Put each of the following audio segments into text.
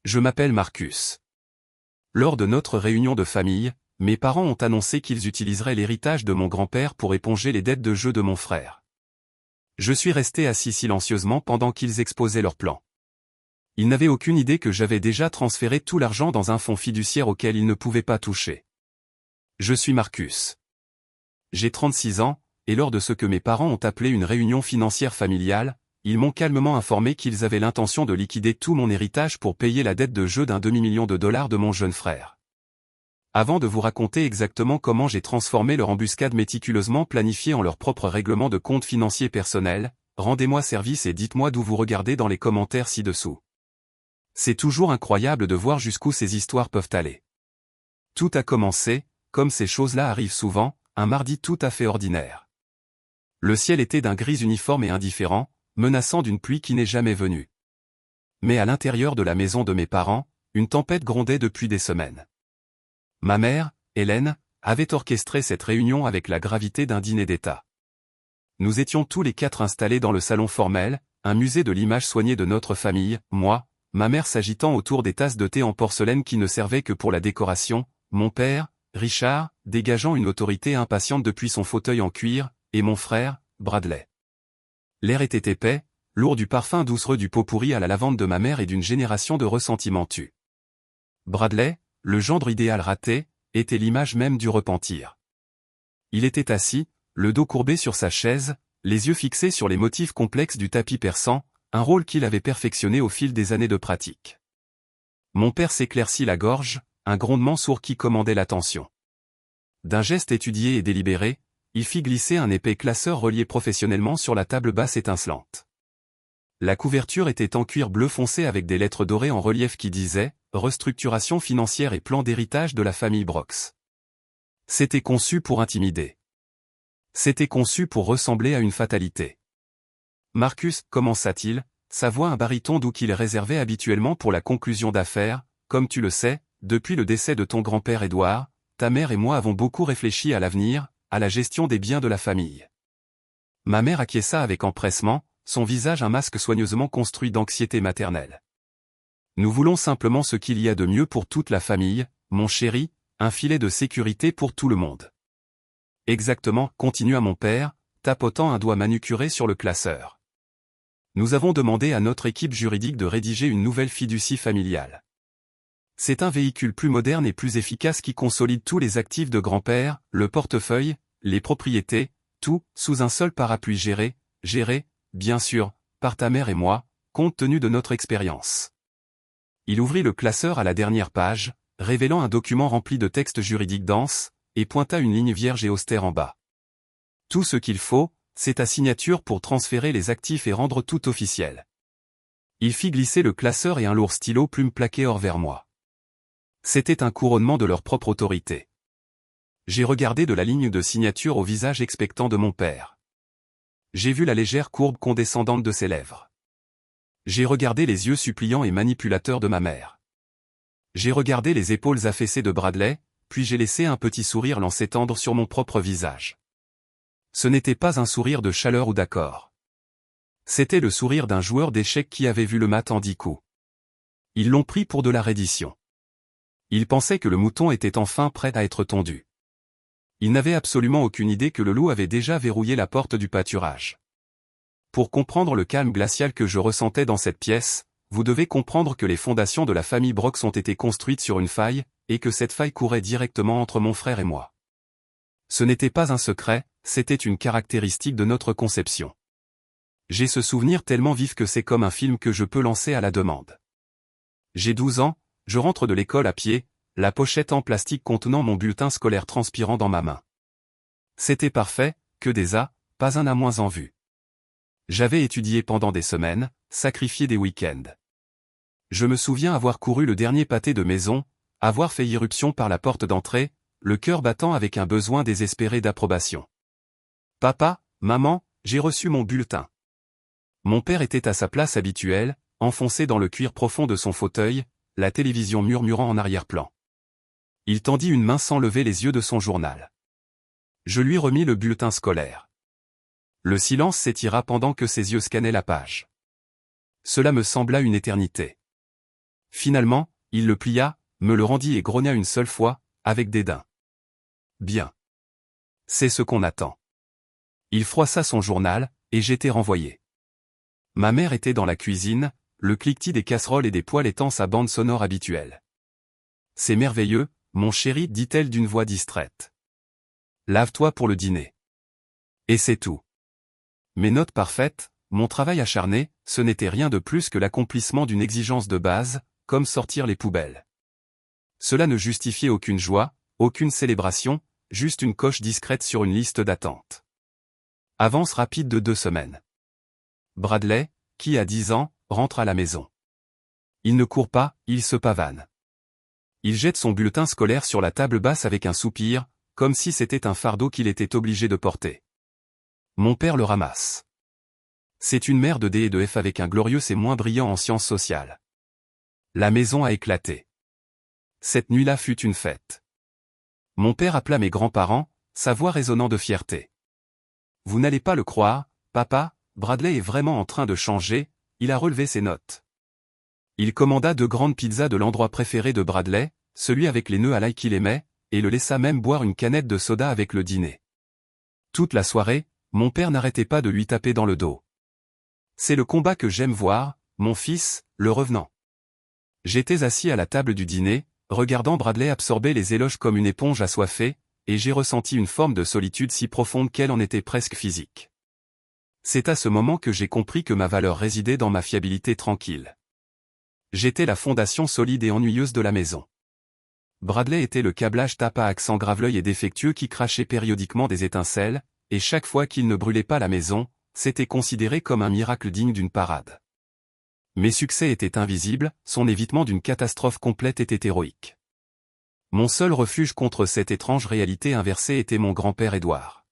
Je m'appelle Marcus. Lors de notre réunion de famille, mes parents ont annoncé qu'ils utiliseraient l'héritage de mon grand-père pour éponger les dettes de jeu de mon frère. Je suis resté assis silencieusement pendant qu'ils exposaient leur plan. Ils n'avaient aucune idée que j'avais déjà transféré tout l'argent dans un fonds fiduciaire auquel ils ne pouvaient pas toucher. Je suis Marcus. J'ai 36 ans, et lors de ce que mes parents ont appelé une réunion financière familiale, ils m'ont calmement informé qu'ils avaient l'intention de liquider tout mon héritage pour payer la dette de jeu d'1 demi-million de dollars de mon jeune frère. Avant de vous raconter exactement comment j'ai transformé leur embuscade méticuleusement planifiée en leur propre règlement de compte financier personnel, rendez-moi service et dites-moi d'où vous regardez dans les commentaires ci-dessous. C'est toujours incroyable de voir jusqu'où ces histoires peuvent aller. Tout a commencé, comme ces choses-là arrivent souvent, un mardi tout à fait ordinaire. Le ciel était d'un gris uniforme et indifférent, menaçant d'une pluie qui n'est jamais venue. Mais à l'intérieur de la maison de mes parents, une tempête grondait depuis des semaines. Ma mère, Hélène, avait orchestré cette réunion avec la gravité d'un dîner d'État. Nous étions tous les quatre installés dans le salon formel, un musée de l'image soignée de notre famille, moi, ma mère s'agitant autour des tasses de thé en porcelaine qui ne servaient que pour la décoration, mon père, Richard, dégageant une autorité impatiente depuis son fauteuil en cuir, et mon frère, Bradley. L'air était épais, lourd du parfum doucereux du pot pourri à la lavande de ma mère et d'une génération de ressentiments tus. Bradley, le gendre idéal raté, était l'image même du repentir. Il était assis, le dos courbé sur sa chaise, les yeux fixés sur les motifs complexes du tapis persan, un rôle qu'il avait perfectionné au fil des années de pratique. Mon père s'éclaircit la gorge, un grondement sourd qui commandait l'attention. D'un geste étudié et délibéré, il fit glisser un épais classeur relié professionnellement sur la table basse étincelante. La couverture était en cuir bleu foncé avec des lettres dorées en relief qui disaient « Restructuration financière et plan d'héritage de la famille Brox ». C'était conçu pour intimider. C'était conçu pour ressembler à une fatalité. Marcus, commença-t-il, sa voix un baryton doux qu'il réservait habituellement pour la conclusion d'affaires, comme tu le sais, depuis le décès de ton grand-père Édouard, ta mère et moi avons beaucoup réfléchi à l'avenir, à la gestion des biens de la famille. Ma mère acquiesça avec empressement, son visage un masque soigneusement construit d'anxiété maternelle. Nous voulons simplement ce qu'il y a de mieux pour toute la famille, mon chéri, un filet de sécurité pour tout le monde. Exactement, continua mon père, tapotant un doigt manucuré sur le classeur. Nous avons demandé à notre équipe juridique de rédiger une nouvelle fiducie familiale. C'est un véhicule plus moderne et plus efficace qui consolide tous les actifs de grand-père, le portefeuille, les propriétés, tout, sous un seul parapluie géré, bien sûr, par ta mère et moi, compte tenu de notre expérience. Il ouvrit le classeur à la dernière page, révélant un document rempli de textes juridiques denses, et pointa une ligne vierge et austère en bas. Tout ce qu'il faut, c'est ta signature pour transférer les actifs et rendre tout officiel. Il fit glisser le classeur et un lourd stylo plume plaqué or vers moi. C'était un couronnement de leur propre autorité. J'ai regardé de la ligne de signature au visage expectant de mon père. J'ai vu la légère courbe condescendante de ses lèvres. J'ai regardé les yeux suppliants et manipulateurs de ma mère. J'ai regardé les épaules affaissées de Bradley, puis j'ai laissé un petit sourire s'étendre sur mon propre visage. Ce n'était pas un sourire de chaleur ou d'accord. C'était le sourire d'un joueur d'échecs qui avait vu le mat en 10 coups. Ils l'ont pris pour de la reddition. Ils pensaient que le mouton était enfin prêt à être tondu. Ils n'avaient absolument aucune idée que le loup avait déjà verrouillé la porte du pâturage. Pour comprendre le calme glacial que je ressentais dans cette pièce, vous devez comprendre que les fondations de la famille Brox ont été construites sur une faille, et que cette faille courait directement entre mon frère et moi. Ce n'était pas un secret, c'était une caractéristique de notre conception. J'ai ce souvenir tellement vif que c'est comme un film que je peux lancer à la demande. J'ai 12 ans, je rentre de l'école à pied, la pochette en plastique contenant mon bulletin scolaire transpirant dans ma main. C'était parfait, que des A, pas un A moins en vue. J'avais étudié pendant des semaines, sacrifié des week-ends. Je me souviens avoir couru le dernier pâté de maison, avoir fait irruption par la porte d'entrée, le cœur battant avec un besoin désespéré d'approbation. Papa, maman, j'ai reçu mon bulletin. Mon père était à sa place habituelle, enfoncé dans le cuir profond de son fauteuil, la télévision murmurant en arrière-plan. Il tendit une main sans lever les yeux de son journal. Je lui remis le bulletin scolaire. Le silence s'étira pendant que ses yeux scannaient la page. Cela me sembla une éternité. Finalement, il le plia, me le rendit et grogna une seule fois, avec dédain. Bien. C'est ce qu'on attend. Il froissa son journal, et j'étais renvoyé. Ma mère était dans la cuisine, le cliquetis des casseroles et des poêles étant sa bande sonore habituelle. C'est merveilleux, mon chéri, dit-elle d'une voix distraite. Lave-toi pour le dîner. Et c'est tout. Mes notes parfaites, mon travail acharné, ce n'était rien de plus que l'accomplissement d'une exigence de base, comme sortir les poubelles. Cela ne justifiait aucune joie, aucune célébration, juste une coche discrète sur une liste d'attente. Avance rapide de 2 semaines. Bradley, qui a 10 ans, rentre à la maison. Il ne court pas, il se pavane. Il jette son bulletin scolaire sur la table basse avec un soupir, comme si c'était un fardeau qu'il était obligé de porter. Mon père le ramasse. C'est une mère de D et de F avec un glorieux C moins brillant en sciences sociales. La maison a éclaté. Cette nuit-là fut une fête. Mon père appela mes grands-parents, sa voix résonnant de fierté. Vous n'allez pas le croire, papa, Bradley est vraiment en train de changer, il a relevé ses notes. Il commanda 2 grandes pizzas de l'endroit préféré de Bradley, celui avec les nœuds à l'ail qu'il aimait, et le laissa même boire une canette de soda avec le dîner. Toute la soirée, mon père n'arrêtait pas de lui taper dans le dos. C'est le combat que j'aime voir, mon fils, le revenant. J'étais assis à la table du dîner, regardant Bradley absorber les éloges comme une éponge assoiffée, et j'ai ressenti une forme de solitude si profonde qu'elle en était presque physique. C'est à ce moment que j'ai compris que ma valeur résidait dans ma fiabilité tranquille. J'étais la fondation solide et ennuyeuse de la maison. Bradley était le câblage tape à accent graveleuil et défectueux qui crachait périodiquement des étincelles, et chaque fois qu'il ne brûlait pas la maison, c'était considéré comme un miracle digne d'une parade. Mes succès étaient invisibles, son évitement d'une catastrophe complète était héroïque. Mon seul refuge contre cette étrange réalité inversée était mon grand-père Édouard.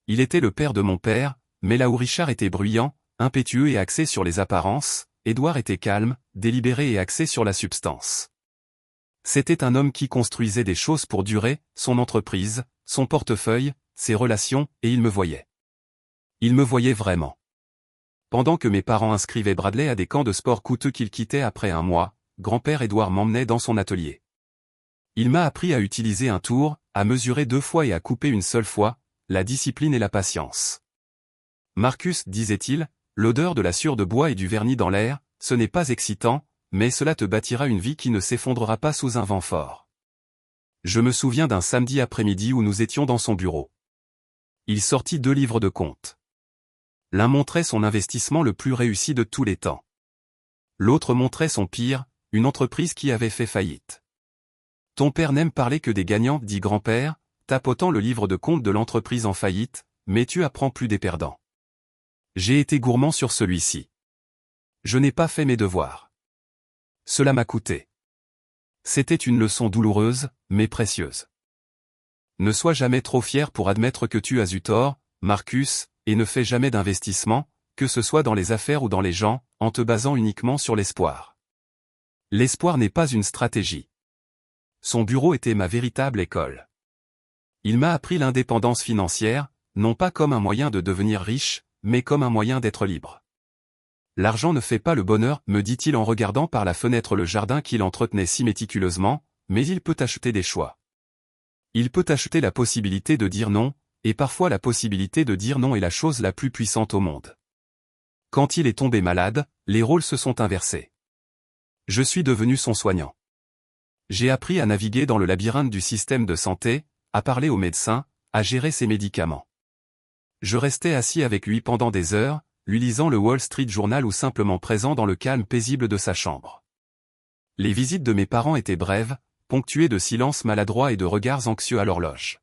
Il était le père de mon père, mais là où Richard était bruyant, impétueux et axé sur les apparences, Édouard était calme, délibéré et axé sur la substance. C'était un homme qui construisait des choses pour durer, son entreprise, son portefeuille, ses relations, et il me voyait. Il me voyait vraiment. Pendant que mes parents inscrivaient Bradley à des camps de sport coûteux qu'il quittait après un mois, grand-père Édouard m'emmenait dans son atelier. Il m'a appris à utiliser un tour, à mesurer 2 fois et à couper une seule fois, la discipline et la patience. Marcus, disait-il, l'odeur de la sciure de bois et du vernis dans l'air, ce n'est pas excitant, mais cela te bâtira une vie qui ne s'effondrera pas sous un vent fort. Je me souviens d'un samedi après-midi où nous étions dans son bureau. Il sortit 2 livres de comptes. L'un montrait son investissement le plus réussi de tous les temps. L'autre montrait son pire, une entreprise qui avait fait faillite. Ton père n'aime parler que des gagnants, dit grand-père, tapotant le livre de compte de l'entreprise en faillite, mais tu apprends plus des perdants. J'ai été gourmand sur celui-ci. Je n'ai pas fait mes devoirs. Cela m'a coûté. C'était une leçon douloureuse, mais précieuse. Ne sois jamais trop fier pour admettre que tu as eu tort, Marcus, et ne fais jamais d'investissement, que ce soit dans les affaires ou dans les gens, en te basant uniquement sur l'espoir. L'espoir n'est pas une stratégie. Son bureau était ma véritable école. Il m'a appris l'indépendance financière, non pas comme un moyen de devenir riche, mais comme un moyen d'être libre. L'argent ne fait pas le bonheur, me dit-il en regardant par la fenêtre le jardin qu'il entretenait si méticuleusement, mais il peut acheter des choix. Il peut acheter la possibilité de dire non, et parfois la possibilité de dire non est la chose la plus puissante au monde. Quand il est tombé malade, les rôles se sont inversés. Je suis devenu son soignant. J'ai appris à naviguer dans le labyrinthe du système de santé, à parler aux médecins, à gérer ses médicaments. Je restais assis avec lui pendant des heures, lui lisant le Wall Street Journal ou simplement présent dans le calme paisible de sa chambre. Les visites de mes parents étaient brèves, ponctuées de silences maladroits et de regards anxieux à l'horloge.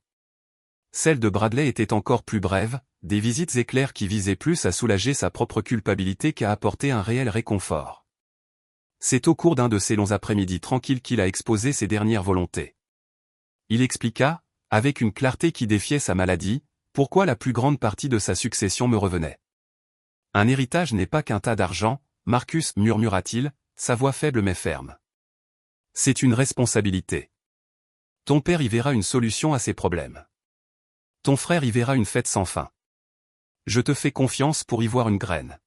Celles de Bradley étaient encore plus brèves, des visites éclairs qui visaient plus à soulager sa propre culpabilité qu'à apporter un réel réconfort. C'est au cours d'un de ces longs après-midi tranquilles qu'il a exposé ses dernières volontés. Il expliqua, avec une clarté qui défiait sa maladie, pourquoi la plus grande partie de sa succession me revenait. Un héritage n'est pas qu'un tas d'argent, Marcus, murmura-t-il, sa voix faible mais ferme. C'est une responsabilité. Ton père y verra une solution à ses problèmes. Ton frère y verra une fête sans fin. Je te fais confiance pour y voir une graine.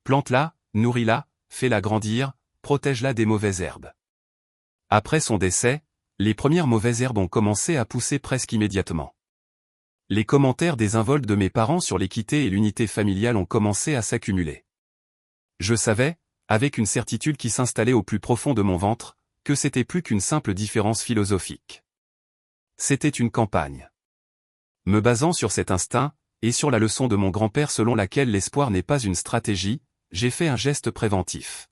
Plante-la, nourris-la, fais-la grandir, protège-la des mauvaises herbes. Après son décès, les premières mauvaises herbes ont commencé à pousser presque immédiatement. Les commentaires désinvoltes de mes parents sur l'équité et l'unité familiale ont commencé à s'accumuler. Je savais, avec une certitude qui s'installait au plus profond de mon ventre, que c'était plus qu'une simple différence philosophique. C'était une campagne. Me basant sur cet instinct, et sur la leçon de mon grand-père selon laquelle l'espoir n'est pas une stratégie, j'ai fait un geste préventif.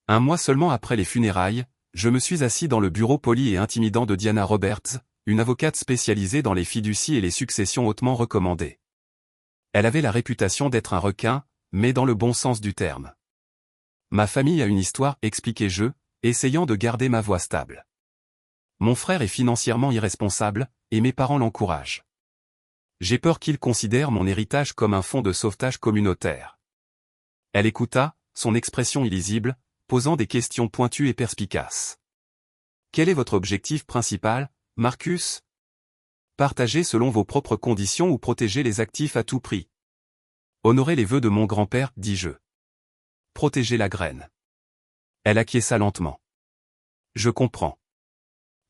Un mois seulement après les funérailles, je me suis assis dans le bureau poli et intimidant de Diana Roberts, une avocate spécialisée dans les fiducies et les successions hautement recommandées. Elle avait la réputation d'être un requin, mais dans le bon sens du terme. Ma famille a une histoire, expliquai-je, essayant de garder ma voix stable. Mon frère est financièrement irresponsable, et mes parents l'encouragent. J'ai peur qu'ils considèrent mon héritage comme un fonds de sauvetage communautaire. Elle écouta, son expression illisible, posant des questions pointues et perspicaces. Quel est votre objectif principal, Marcus? Partager selon vos propres conditions ou protéger les actifs à tout prix? Honorer les vœux de mon grand-père, dis-je. Protéger la graine. Elle acquiesça lentement. Je comprends.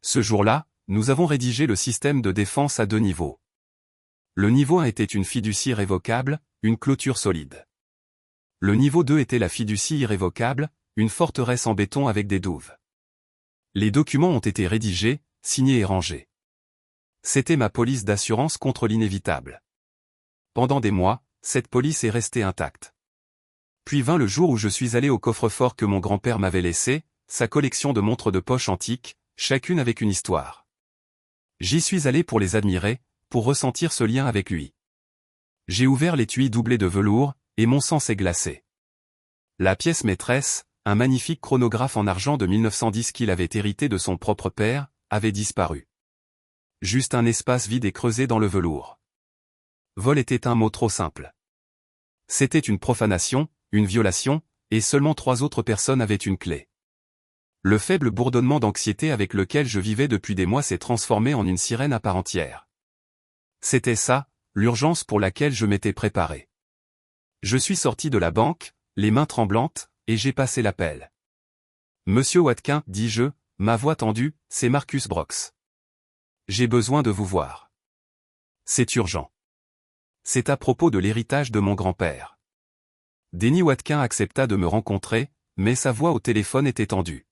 Ce jour-là, nous avons rédigé le système de défense à 2 niveaux. Le niveau 1 était une fiducie révocable, une clôture solide. Le niveau 2 était la fiducie irrévocable, une forteresse en béton avec des douves. Les documents ont été rédigés, signés et rangés. C'était ma police d'assurance contre l'inévitable. Pendant des mois, cette police est restée intacte. Puis vint le jour où je suis allé au coffre-fort que mon grand-père m'avait laissé, sa collection de montres de poche antiques, chacune avec une histoire. J'y suis allé pour les admirer, pour ressentir ce lien avec lui. J'ai ouvert l'étui doublé de velours, et mon sang s'est glacé. La pièce maîtresse, un magnifique chronographe en argent de 1910 qu'il avait hérité de son propre père, avait disparu. Juste un espace vide et creusé dans le velours. Vol était un mot trop simple. C'était une profanation, une violation, et seulement 3 autres personnes avaient une clé. Le faible bourdonnement d'anxiété avec lequel je vivais depuis des mois s'est transformé en une sirène à part entière. C'était ça, l'urgence pour laquelle je m'étais préparé. Je suis sorti de la banque, les mains tremblantes, et j'ai passé l'appel. Monsieur Watkin, dis-je, ma voix tendue, c'est Marcus Brox. J'ai besoin de vous voir. C'est urgent. C'est à propos de l'héritage de mon grand-père. Denny Watkin accepta de me rencontrer, mais sa voix au téléphone était tendue.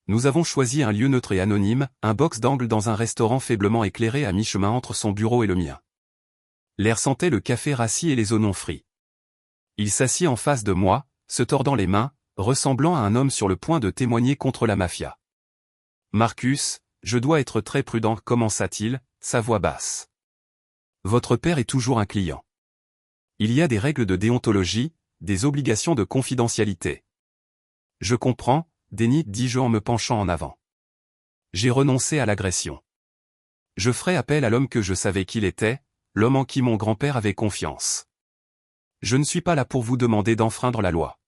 Nous avons choisi un lieu neutre et anonyme, un box d'angle dans un restaurant faiblement éclairé à mi-chemin entre son bureau et le mien. L'air sentait le café rassis et les oignons frits. Il s'assit en face de moi, se tordant les mains, ressemblant à un homme sur le point de témoigner contre la mafia. Marcus, je dois être très prudent, commença-t-il, sa voix basse. Votre père est toujours un client. Il y a des règles de déontologie, des obligations de confidentialité. Je comprends, Denny, dis-je en me penchant en avant. J'ai renoncé à l'agression. Je ferai appel à l'homme que je savais qu'il était, l'homme en qui mon grand-père avait confiance. Je ne suis pas là pour vous demander d'enfreindre la loi.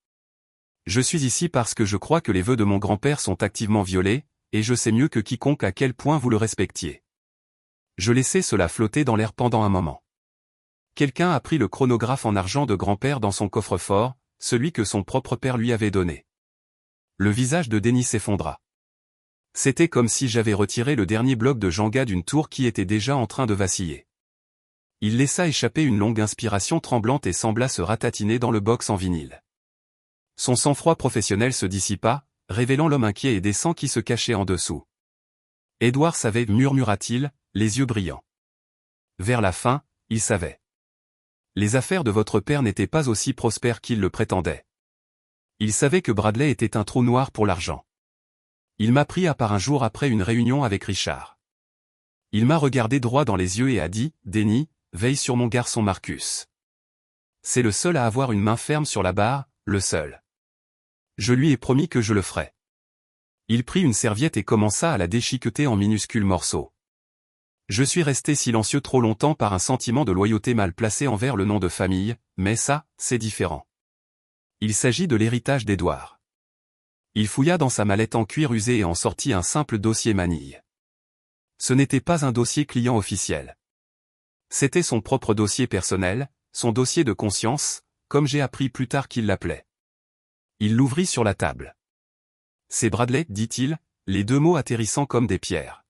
Je suis ici parce que je crois que les vœux de mon grand-père sont activement violés, et je sais mieux que quiconque à quel point vous le respectiez. Je laissai cela flotter dans l'air pendant un moment. Quelqu'un a pris le chronographe en argent de grand-père dans son coffre-fort, celui que son propre père lui avait donné. Le visage de Denny s'effondra. C'était comme si j'avais retiré le dernier bloc de Jenga d'une tour qui était déjà en train de vaciller. Il laissa échapper une longue inspiration tremblante et sembla se ratatiner dans le box en vinyle. Son sang-froid professionnel se dissipa, révélant l'homme inquiet et décent qui se cachait en dessous. Édouard savait, murmura-t-il, les yeux brillants. Vers la fin, il savait. Les affaires de votre père n'étaient pas aussi prospères qu'il le prétendait. Il savait que Bradley était un trou noir pour l'argent. Il m'a pris à part un jour après une réunion avec Richard. Il m'a regardé droit dans les yeux et a dit, Denny, veille sur mon garçon Marcus. C'est le seul à avoir une main ferme sur la barre, le seul. Je lui ai promis que je le ferais. Il prit une serviette et commença à la déchiqueter en minuscules morceaux. Je suis resté silencieux trop longtemps par un sentiment de loyauté mal placé envers le nom de famille, mais ça, c'est différent. Il s'agit de l'héritage d'Édouard. Il fouilla dans sa mallette en cuir usé et en sortit un simple dossier manille. Ce n'était pas un dossier client officiel. C'était son propre dossier personnel, son dossier de conscience, comme j'ai appris plus tard qu'il l'appelait. Il l'ouvrit sur la table. c'est Bradley, dit-il, les deux mots atterrissant comme des pierres.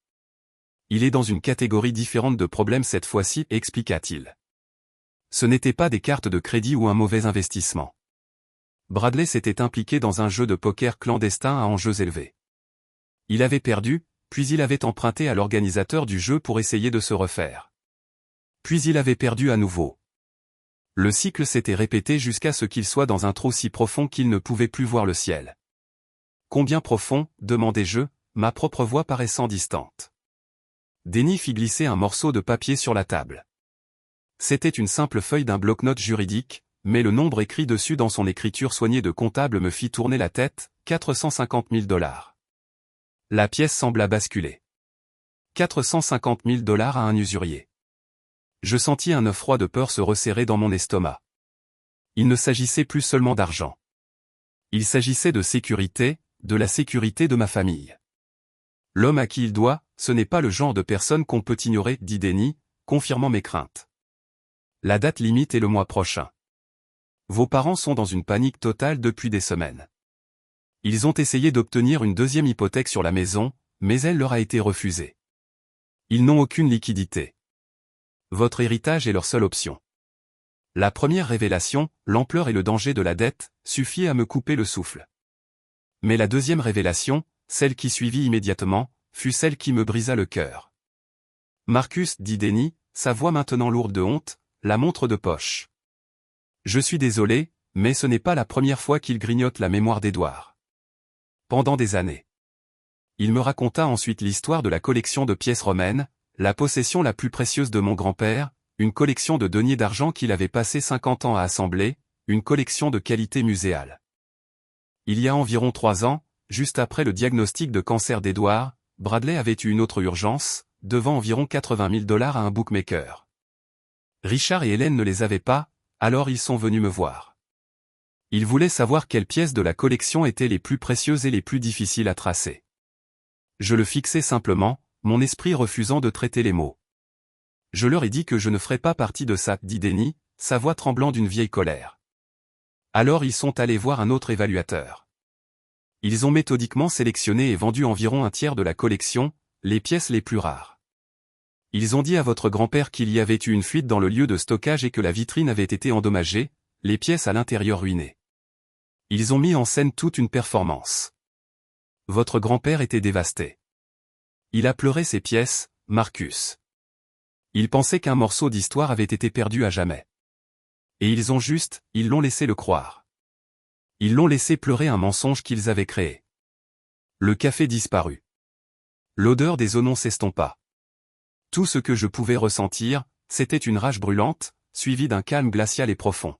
Il est dans une catégorie différente de problèmes cette fois-ci, expliqua-t-il. Ce n'était pas des cartes de crédit ou un mauvais investissement. Bradley s'était impliqué dans un jeu de poker clandestin à enjeux élevés. Il avait perdu, puis il avait emprunté à l'organisateur du jeu pour essayer de se refaire. Puis il avait perdu à nouveau. Le cycle s'était répété jusqu'à ce qu'il soit dans un trou si profond qu'il ne pouvait plus voir le ciel. Combien profond, demandai-je, ma propre voix paraissant distante. Denny fit glisser un morceau de papier sur la table. C'était une simple feuille d'un bloc-notes juridique, mais le nombre écrit dessus dans son écriture soignée de comptable me fit tourner la tête, 450 000 $. La pièce sembla basculer. 450 000 $ à un usurier. Je sentis un œuf froid de peur se resserrer dans mon estomac. Il ne s'agissait plus seulement d'argent. Il s'agissait de sécurité, de la sécurité de ma famille. L'homme à qui il doit, ce n'est pas le genre de personne qu'on peut ignorer, dit Denny, confirmant mes craintes. La date limite est le mois prochain. Vos parents sont dans une panique totale depuis des semaines. Ils ont essayé d'obtenir une deuxième hypothèque sur la maison, mais elle leur a été refusée. Ils n'ont aucune liquidité. Votre héritage est leur seule option. La première révélation, l'ampleur et le danger de la dette, suffit à me couper le souffle. Mais la deuxième révélation, celle qui suivit immédiatement, fut celle qui me brisa le cœur. Marcus, dit Denny, sa voix maintenant lourde de honte, la montre de poche. Je suis désolé, mais ce n'est pas la première fois qu'il grignote la mémoire d'Édouard. Pendant des années. Il me raconta ensuite l'histoire de la collection de pièces romaines, la possession la plus précieuse de mon grand-père, une collection de deniers d'argent qu'il avait passé 50 ans à assembler, une collection de qualité muséale. Il y a environ 3 ans, juste après le diagnostic de cancer d'Édouard, Bradley avait eu une autre urgence, devant environ 80 000 $ à un bookmaker. Richard et Hélène ne les avaient pas, alors ils sont venus me voir. Ils voulaient savoir quelles pièces de la collection étaient les plus précieuses et les plus difficiles à tracer. Je le fixai simplement, mon esprit refusant de traiter les mots. Je leur ai dit que je ne ferais pas partie de ça, dit Denny, sa voix tremblant d'une vieille colère. Alors ils sont allés voir un autre évaluateur. Ils ont méthodiquement sélectionné et vendu environ un tiers de la collection, les pièces les plus rares. Ils ont dit à votre grand-père qu'il y avait eu une fuite dans le lieu de stockage et que la vitrine avait été endommagée, les pièces à l'intérieur ruinées. Ils ont mis en scène toute une performance. Votre grand-père était dévasté. Il a pleuré ses pièces, Marcus. Il pensait qu'un morceau d'histoire avait été perdu à jamais. Et ils l'ont laissé le croire. Ils l'ont laissé pleurer un mensonge qu'ils avaient créé. Le café disparut. L'odeur des oignons s'estompa. Tout ce que je pouvais ressentir, c'était une rage brûlante, suivie d'un calme glacial et profond.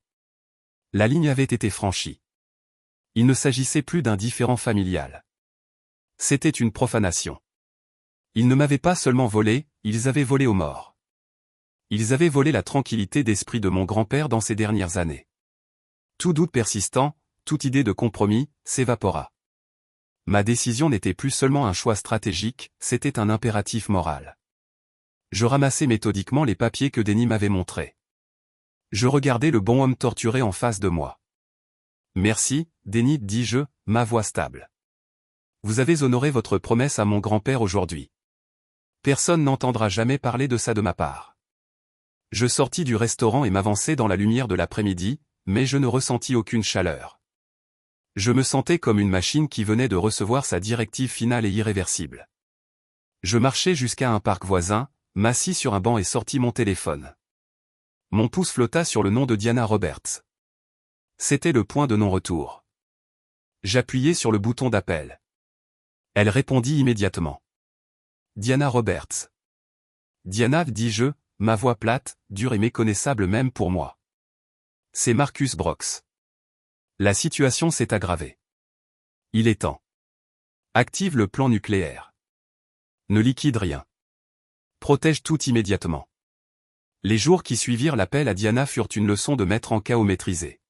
La ligne avait été franchie. Il ne s'agissait plus d'un différend familial. C'était une profanation. Ils ne m'avaient pas seulement volé, ils avaient volé aux morts. Ils avaient volé la tranquillité d'esprit de mon grand-père dans ces dernières années. Tout doute persistant, toute idée de compromis, s'évapora. Ma décision n'était plus seulement un choix stratégique, c'était un impératif moral. Je ramassai méthodiquement les papiers que Denny m'avait montrés. Je regardais le bon homme torturé en face de moi. Merci, Denny, dis-je, ma voix stable. Vous avez honoré votre promesse à mon grand-père aujourd'hui. Personne n'entendra jamais parler de ça de ma part. Je sortis du restaurant et m'avançai dans la lumière de l'après-midi, mais je ne ressentis aucune chaleur. Je me sentais comme une machine qui venait de recevoir sa directive finale et irréversible. Je marchai jusqu'à un parc voisin, m'assis sur un banc et sortis mon téléphone. Mon pouce flotta sur le nom de Diana Roberts. C'était le point de non-retour. J'appuyai sur le bouton d'appel. Elle répondit immédiatement. Diana Roberts. Diana, dis-je, ma voix plate, dure et méconnaissable même pour moi. C'est Marcus Brox. La situation s'est aggravée. Il est temps. Active le plan nucléaire. Ne liquide rien. Protège tout immédiatement. Les jours qui suivirent l'appel à Diana furent une leçon de maître en chaos maîtrisé.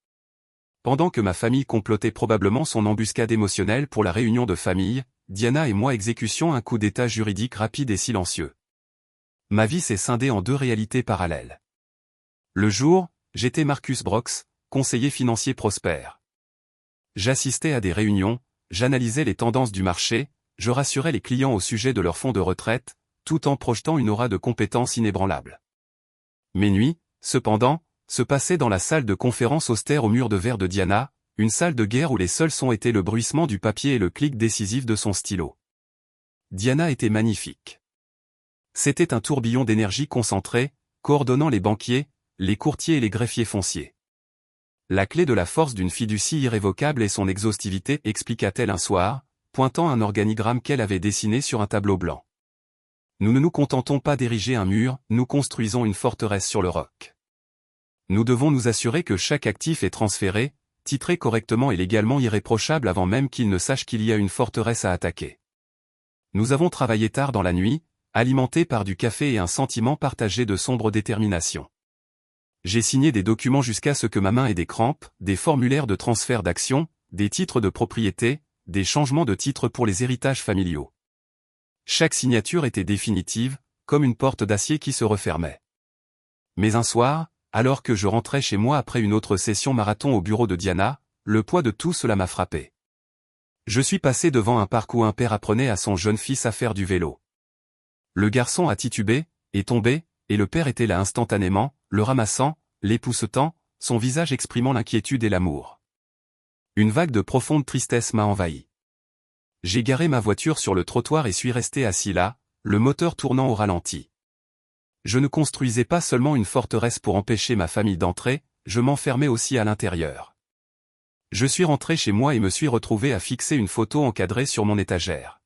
Pendant que ma famille complotait probablement son embuscade émotionnelle pour la réunion de famille, Diana et moi exécutions un coup d'état juridique rapide et silencieux. Ma vie s'est scindée en 2 réalités parallèles. Le jour, j'étais Marcus Brox, conseiller financier prospère. J'assistais à des réunions, j'analysais les tendances du marché, je rassurais les clients au sujet de leur fonds de retraite, tout en projetant une aura de compétences inébranlable. Mes nuits, cependant, se passaient dans la salle de conférence austère au mur de verre de Diana, une salle de guerre où les seuls sons étaient le bruissement du papier et le clic décisif de son stylo. Diana était magnifique. C'était un tourbillon d'énergie concentrée, coordonnant les banquiers, les courtiers et les greffiers fonciers. La clé de la force d'une fiducie irrévocable est son exhaustivité, expliqua-t-elle un soir, pointant un organigramme qu'elle avait dessiné sur un tableau blanc. Nous ne nous contentons pas d'ériger un mur, nous construisons une forteresse sur le roc. Nous devons nous assurer que chaque actif est transféré, titré correctement et légalement irréprochable avant même qu'il ne sache qu'il y a une forteresse à attaquer. Nous avons travaillé tard dans la nuit, alimentés par du café et un sentiment partagé de sombre détermination. J'ai signé des documents jusqu'à ce que ma main ait des crampes, des formulaires de transfert d'actions, des titres de propriété, des changements de titres pour les héritages familiaux. Chaque signature était définitive, comme une porte d'acier qui se refermait. Mais un soir, alors que je rentrais chez moi après une autre session marathon au bureau de Diana, le poids de tout cela m'a frappé. Je suis passé devant un parc où un père apprenait à son jeune fils à faire du vélo. Le garçon a titubé, est tombé, et le père était là instantanément, le ramassant, l'époussetant, son visage exprimant l'inquiétude et l'amour. Une vague de profonde tristesse m'a envahi. J'ai garé ma voiture sur le trottoir et suis resté assis là, le moteur tournant au ralenti. Je ne construisais pas seulement une forteresse pour empêcher ma famille d'entrer, je m'enfermais aussi à l'intérieur. Je suis rentré chez moi et me suis retrouvé à fixer une photo encadrée sur mon étagère.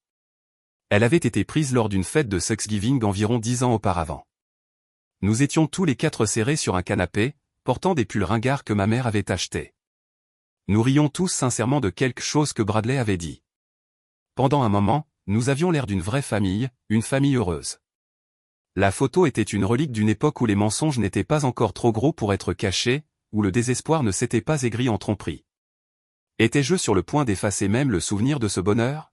Elle avait été prise lors d'une fête de Thanksgiving environ 10 ans auparavant. Nous étions tous les 4 serrés sur un canapé, portant des pulls ringards que ma mère avait achetés. Nous rions tous sincèrement de quelque chose que Bradley avait dit. Pendant un moment, nous avions l'air d'une vraie famille, une famille heureuse. La photo était une relique d'une époque où les mensonges n'étaient pas encore trop gros pour être cachés, où le désespoir ne s'était pas aigri en tromperie. Étais-je sur le point d'effacer même le souvenir de ce bonheur?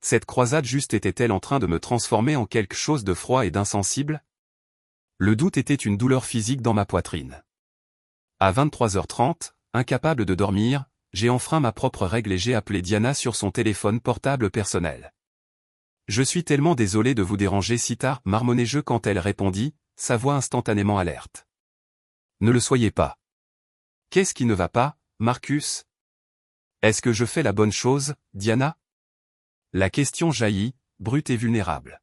Cette croisade juste était-elle en train de me transformer en quelque chose de froid et d'insensible? Le doute était une douleur physique dans ma poitrine. À 23h30, incapable de dormir, j'ai enfreint ma propre règle et j'ai appelé Diana sur son téléphone portable personnel. « Je suis tellement désolé de vous déranger si tard, marmonnai-je quand elle répondit, sa voix instantanément alerte. Ne le soyez pas. Qu'est-ce qui ne va pas, Marcus? Est-ce que je fais la bonne chose, Diana? La question jaillit, brute et vulnérable.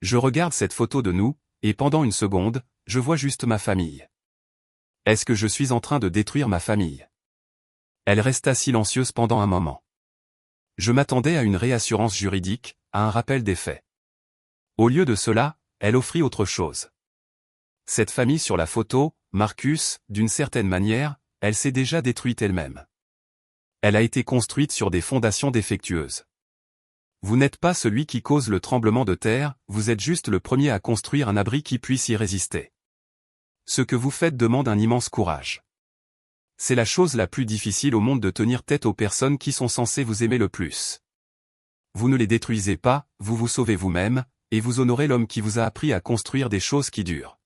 Je regarde cette photo de nous, et pendant une seconde, je vois juste ma famille. Est-ce que je suis en train de détruire ma famille? Elle resta silencieuse pendant un moment. Je m'attendais à une réassurance juridique, à un rappel des faits. Au lieu de cela, elle offrit autre chose. Cette famille sur la photo, Marcus, d'une certaine manière, elle s'est déjà détruite elle-même. Elle a été construite sur des fondations défectueuses. Vous n'êtes pas celui qui cause le tremblement de terre, vous êtes juste le premier à construire un abri qui puisse y résister. Ce que vous faites demande un immense courage. C'est la chose la plus difficile au monde de tenir tête aux personnes qui sont censées vous aimer le plus. Vous ne les détruisez pas, vous vous sauvez vous-même, et vous honorez l'homme qui vous a appris à construire des choses qui durent.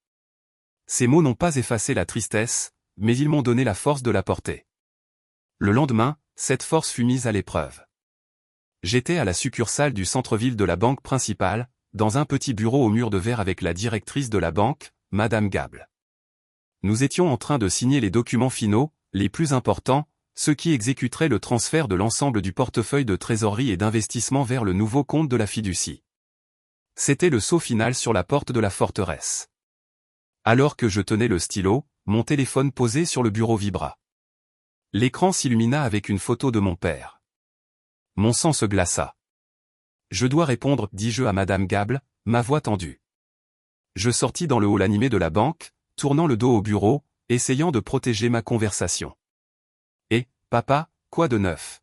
Ces mots n'ont pas effacé la tristesse, mais ils m'ont donné la force de la porter. Le lendemain, cette force fut mise à l'épreuve. J'étais à la succursale du centre-ville de la banque principale, dans un petit bureau au mur de verre avec la directrice de la banque, Madame Gable. Nous étions en train de signer les documents finaux, les plus importants, ceux qui exécuteraient le transfert de l'ensemble du portefeuille de trésorerie et d'investissement vers le nouveau compte de la fiducie. C'était le saut final sur la porte de la forteresse. Alors que je tenais le stylo, mon téléphone posé sur le bureau vibra. L'écran s'illumina avec une photo de mon père. Mon sang se glaça. Je dois répondre, dis-je à Madame Gable, ma voix tendue. Je sortis dans le hall animé de la banque, tournant le dos au bureau, essayant de protéger ma conversation. Et, papa, quoi de neuf?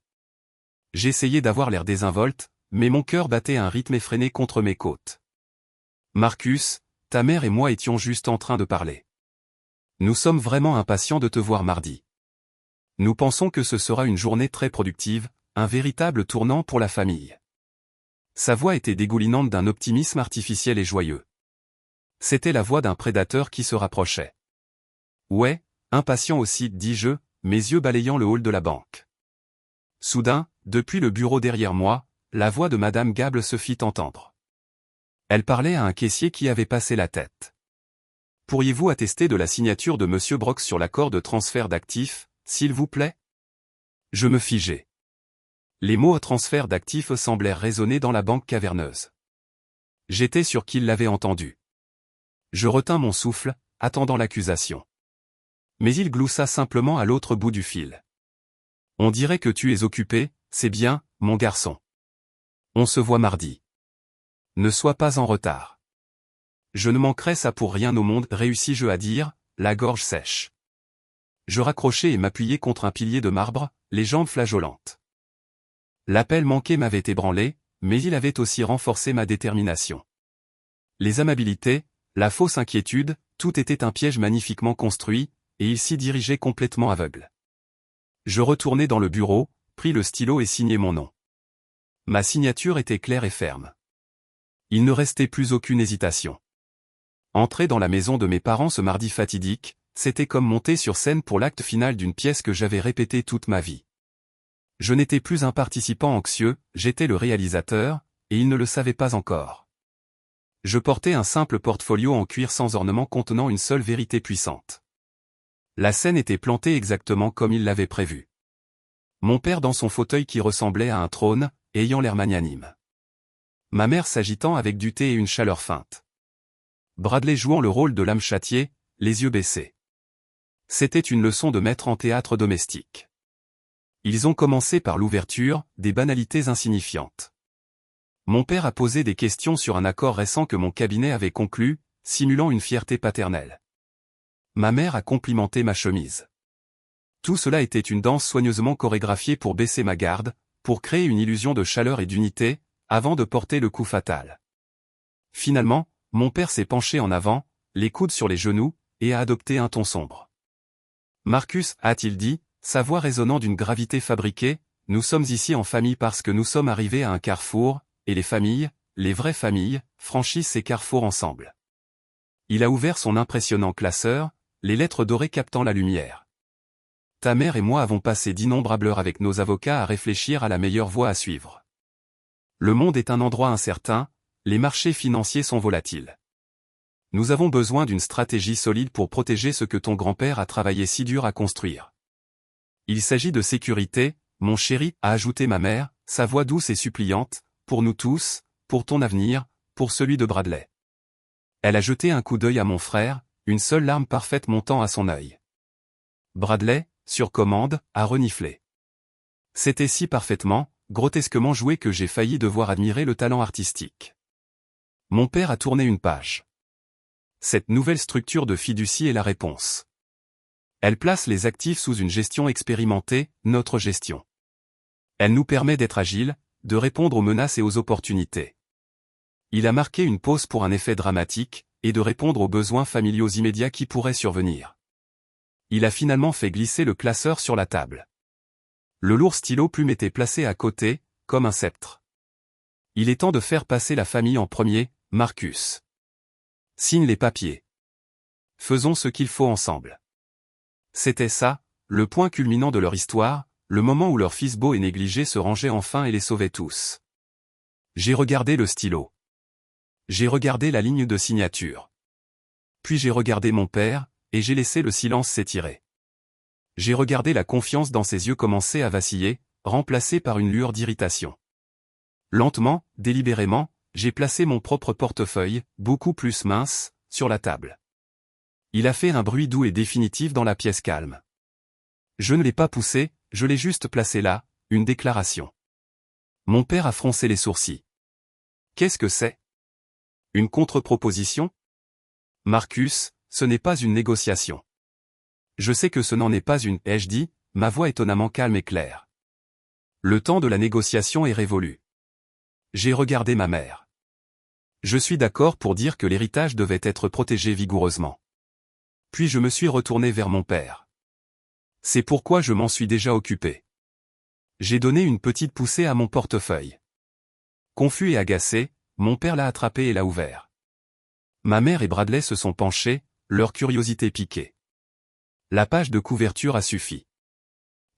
J'essayais d'avoir l'air désinvolte, mais mon cœur battait à un rythme effréné contre mes côtes. Marcus, ta mère et moi étions juste en train de parler. Nous sommes vraiment impatients de te voir mardi. Nous pensons que ce sera une journée très productive, un véritable tournant pour la famille. Sa voix était dégoulinante d'un optimisme artificiel et joyeux. C'était la voix d'un prédateur qui se rapprochait. Ouais, impatient aussi, dis-je, mes yeux balayant le hall de la banque. Soudain, depuis le bureau derrière moi, la voix de Madame Gable se fit entendre. Elle parlait à un caissier qui avait passé la tête. Pourriez-vous attester de la signature de Monsieur Brox sur l'accord de transfert d'actifs, s'il vous plaît? Je me figeai. Les mots transfert d'actifs semblèrent résonner dans la banque caverneuse. J'étais sûr qu'il l'avait entendu. Je retins mon souffle, attendant l'accusation. Mais il gloussa simplement à l'autre bout du fil. On dirait que tu es occupé, c'est bien, mon garçon. On se voit mardi. Ne sois pas en retard. Je ne manquerai ça pour rien au monde, réussis-je à dire, la gorge sèche. Je raccrochai et m'appuyai contre un pilier de marbre, les jambes flageolantes. L'appel manqué m'avait ébranlé, mais il avait aussi renforcé ma détermination. Les amabilités, la fausse inquiétude, tout était un piège magnifiquement construit, et il s'y dirigeait complètement aveugle. Je retournai dans le bureau, pris le stylo et signai mon nom. Ma signature était claire et ferme. Il ne restait plus aucune hésitation. Entrer dans la maison de mes parents ce mardi fatidique, c'était comme monter sur scène pour l'acte final d'une pièce que j'avais répétée toute ma vie. Je n'étais plus un participant anxieux, j'étais le réalisateur, et il ne le savait pas encore. Je portais un simple portfolio en cuir sans ornement contenant une seule vérité puissante. La scène était plantée exactement comme il l'avait prévu. Mon père dans son fauteuil qui ressemblait à un trône, ayant l'air magnanime. Ma mère s'agitant avec du thé et une chaleur feinte. Bradley jouant le rôle de l'âme châtiée, les yeux baissés. C'était une leçon de maître en théâtre domestique. Ils ont commencé par l'ouverture, des banalités insignifiantes. Mon père a posé des questions sur un accord récent que mon cabinet avait conclu, simulant une fierté paternelle. Ma mère a complimenté ma chemise. Tout cela était une danse soigneusement chorégraphiée pour baisser ma garde, pour créer une illusion de chaleur et d'unité, avant de porter le coup fatal. Finalement, mon père s'est penché en avant, les coudes sur les genoux, et a adopté un ton sombre. Marcus, a-t-il dit, sa voix résonnant d'une gravité fabriquée, nous sommes ici en famille parce que nous sommes arrivés à un carrefour, et les familles, les vraies familles, franchissent ces carrefours ensemble. Il a ouvert son impressionnant classeur, les lettres dorées captant la lumière. Ta mère et moi avons passé d'innombrables heures avec nos avocats à réfléchir à la meilleure voie à suivre. Le monde est un endroit incertain, les marchés financiers sont volatiles. Nous avons besoin d'une stratégie solide pour protéger ce que ton grand-père a travaillé si dur à construire. Il s'agit de sécurité, mon chéri, a ajouté ma mère, sa voix douce et suppliante, pour nous tous, pour ton avenir, pour celui de Bradley. Elle a jeté un coup d'œil à mon frère, une seule larme parfaite montant à son œil. Bradley, sur commande, a reniflé. C'était si parfaitement, grotesquement joué que j'ai failli devoir admirer le talent artistique. Mon père a tourné une page. Cette nouvelle structure de fiducie est la réponse. Elle place les actifs sous une gestion expérimentée, notre gestion. Elle nous permet d'être agiles, de répondre aux menaces et aux opportunités. Il a marqué une pause pour un effet dramatique, et de répondre aux besoins familiaux immédiats qui pourraient survenir. Il a finalement fait glisser le classeur sur la table. Le lourd stylo plume était placé à côté, comme un sceptre. Il est temps de faire passer la famille en premier, Marcus. Signe les papiers. Faisons ce qu'il faut ensemble. C'était ça, le point culminant de leur histoire, le moment où leur fils beau et négligé se rangeait enfin et les sauvait tous. J'ai regardé le stylo. J'ai regardé la ligne de signature. Puis j'ai regardé mon père, et j'ai laissé le silence s'étirer. J'ai regardé la confiance dans ses yeux commencer à vaciller, remplacée par une lueur d'irritation. Lentement, délibérément, j'ai placé mon propre portefeuille, beaucoup plus mince, sur la table. Il a fait un bruit doux et définitif dans la pièce calme. Je ne l'ai pas poussé, je l'ai juste placé là, une déclaration. Mon père a froncé les sourcils. Qu'est-ce que c'est? Une contre-proposition? Marcus, ce n'est pas une négociation. Je sais que ce n'en est pas une, ai-je dit, ma voix étonnamment calme et claire. Le temps de la négociation est révolu. J'ai regardé ma mère. Je suis d'accord pour dire que l'héritage devait être protégé vigoureusement. Puis je me suis retourné vers mon père. C'est pourquoi je m'en suis déjà occupé. J'ai donné une petite poussée à mon portefeuille. Confus et agacé, mon père l'a attrapé et l'a ouvert. Ma mère et Bradley se sont penchés, leur curiosité piquée. La page de couverture a suffi.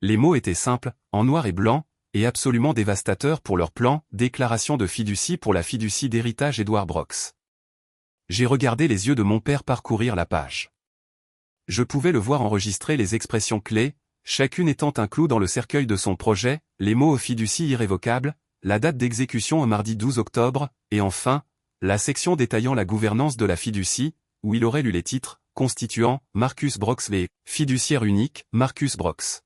Les mots étaient simples, en noir et blanc, et absolument dévastateur pour leur plan, déclaration de fiducie pour la fiducie d'héritage Edward Brooks. J'ai regardé les yeux de mon père parcourir la page. Je pouvais le voir enregistrer les expressions clés, chacune étant un clou dans le cercueil de son projet, les mots fiducie irrévocable, la date d'exécution au mardi 12 octobre, et enfin, la section détaillant la gouvernance de la fiducie, où il aurait lu les titres, constituant, Marcus Brooks v. Fiduciaire unique, Marcus Brooks.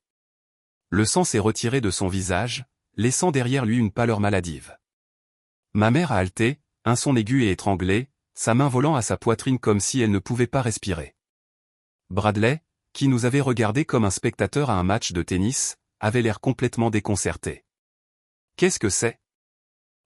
Le sang s'est retiré de son visage, laissant derrière lui une pâleur maladive. Ma mère a halté, un son aigu et étranglé, sa main volant à sa poitrine comme si elle ne pouvait pas respirer. Bradley, qui nous avait regardés comme un spectateur à un match de tennis, avait l'air complètement déconcerté. « Qu'est-ce que c'est ?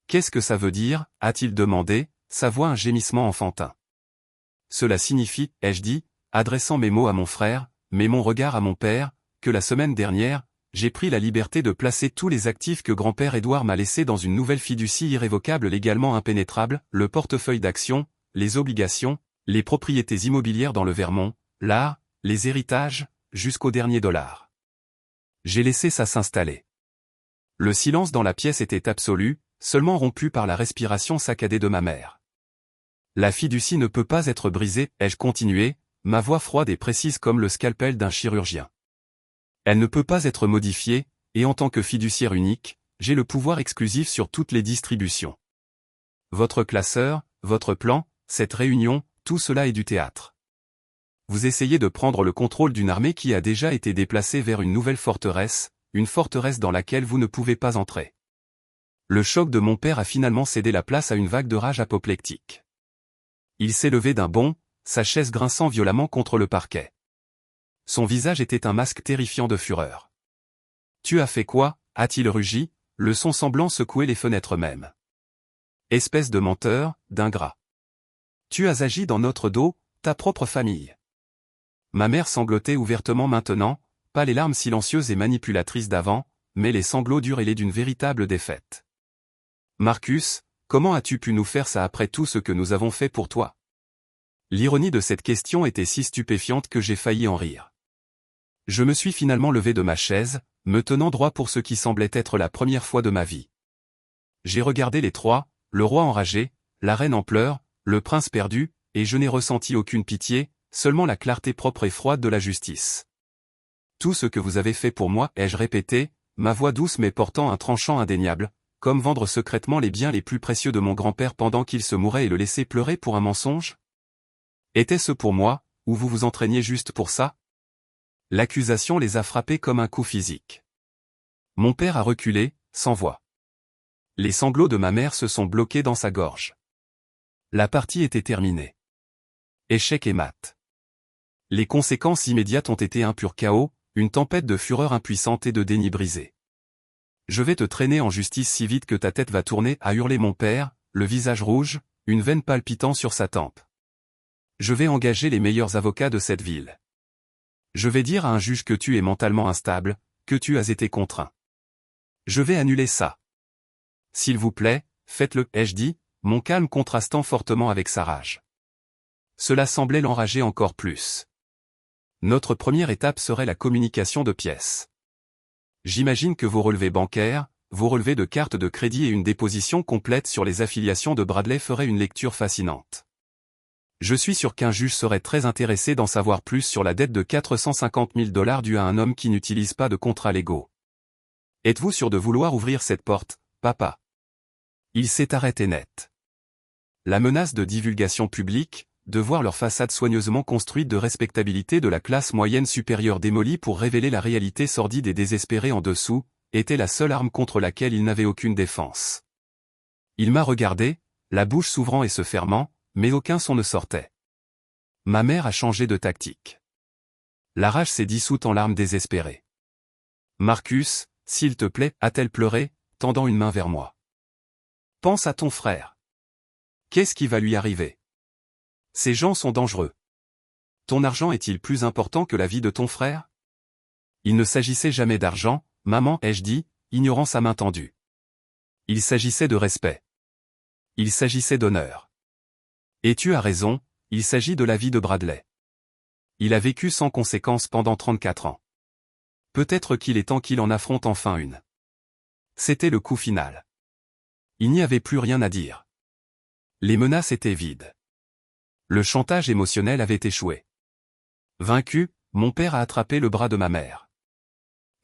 Qu'est-ce que ça veut dire » a-t-il demandé, sa voix un gémissement enfantin. « Cela signifie, ai-je dit, adressant mes mots à mon frère, mais mon regard à mon père, que la semaine dernière, j'ai pris la liberté de placer tous les actifs que grand-père Édouard m'a laissés dans une nouvelle fiducie irrévocable légalement impénétrable, le portefeuille d'actions, les obligations, les propriétés immobilières dans le Vermont, l'art, les héritages, jusqu'au dernier dollar. J'ai laissé ça s'installer. Le silence dans la pièce était absolu, seulement rompu par la respiration saccadée de ma mère. La fiducie ne peut pas être brisée, ai-je continué, ma voix froide et précise comme le scalpel d'un chirurgien. Elle ne peut pas être modifiée, et en tant que fiduciaire unique, j'ai le pouvoir exclusif sur toutes les distributions. Votre classeur, votre plan, cette réunion, tout cela est du théâtre. Vous essayez de prendre le contrôle d'une armée qui a déjà été déplacée vers une nouvelle forteresse, une forteresse dans laquelle vous ne pouvez pas entrer. Le choc de mon père a finalement cédé la place à une vague de rage apoplectique. Il s'est levé d'un bond, sa chaise grinçant violemment contre le parquet. Son visage était un masque terrifiant de fureur. « Tu as fait quoi » a-t-il rugi, le son semblant secouer les fenêtres mêmes. « Espèce de menteur, d'ingrat. Tu as agi dans notre dos, ta propre famille. » Ma mère sanglotait ouvertement maintenant, pas les larmes silencieuses et manipulatrices d'avant, mais les sanglots durs ailés d'une véritable défaite. « Marcus, comment as-tu pu nous faire ça après tout ce que nous avons fait pour toi ?» L'ironie de cette question était si stupéfiante que j'ai failli en rire. Je me suis finalement levé de ma chaise, me tenant droit pour ce qui semblait être la première fois de ma vie. J'ai regardé les trois, le roi enragé, la reine en pleurs, le prince perdu, et je n'ai ressenti aucune pitié, seulement la clarté propre et froide de la justice. Tout ce que vous avez fait pour moi, ai-je répété, ma voix douce mais portant un tranchant indéniable, comme vendre secrètement les biens les plus précieux de mon grand-père pendant qu'il se mourait et le laisser pleurer pour un mensonge ? Était-ce pour moi, ou vous vous entraîniez juste pour ça ? L'accusation les a frappés comme un coup physique. Mon père a reculé, sans voix. Les sanglots de ma mère se sont bloqués dans sa gorge. La partie était terminée. Échec et mat. Les conséquences immédiates ont été un pur chaos, une tempête de fureur impuissante et de déni brisé. Je vais te traîner en justice si vite que ta tête va tourner, a hurlé mon père, le visage rouge, une veine palpitant sur sa tempe. Je vais engager les meilleurs avocats de cette ville. Je vais dire à un juge que tu es mentalement instable, que tu as été contraint. Je vais annuler ça. S'il vous plaît, faites-le, ai-je dit, mon calme contrastant fortement avec sa rage. Cela semblait l'enrager encore plus. Notre première étape serait la communication de pièces. J'imagine que vos relevés bancaires, vos relevés de carte de crédit et une déposition complète sur les affiliations de Bradley feraient une lecture fascinante. Je suis sûr qu'un juge serait très intéressé d'en savoir plus sur la dette de 450 000 $ due à un homme qui n'utilise pas de contrats légaux. Êtes-vous sûr de vouloir ouvrir cette porte, papa ? Il s'est arrêté net. La menace de divulgation publique, de voir leur façade soigneusement construite de respectabilité de la classe moyenne supérieure démolie pour révéler la réalité sordide et désespérée en dessous, était la seule arme contre laquelle il n'avait aucune défense. Il m'a regardé, la bouche s'ouvrant et se fermant, mais aucun son ne sortait. Ma mère a changé de tactique. La rage s'est dissoute en larmes désespérées. « Marcus, s'il te plaît, a-t-elle pleuré, tendant une main vers moi. Pense à ton frère. Qu'est-ce qui va lui arriver ? Ces gens sont dangereux. Ton argent est-il plus important que la vie de ton frère ? Il ne s'agissait jamais d'argent, maman, ai-je dit, ignorant sa main tendue. Il s'agissait de respect. Il s'agissait d'honneur. Et tu as raison, il s'agit de la vie de Bradley. Il a vécu sans conséquence pendant 34 ans. Peut-être qu'il est temps qu'il en affronte enfin une. C'était le coup final. Il n'y avait plus rien à dire. Les menaces étaient vides. Le chantage émotionnel avait échoué. Vaincu, mon père a attrapé le bras de ma mère.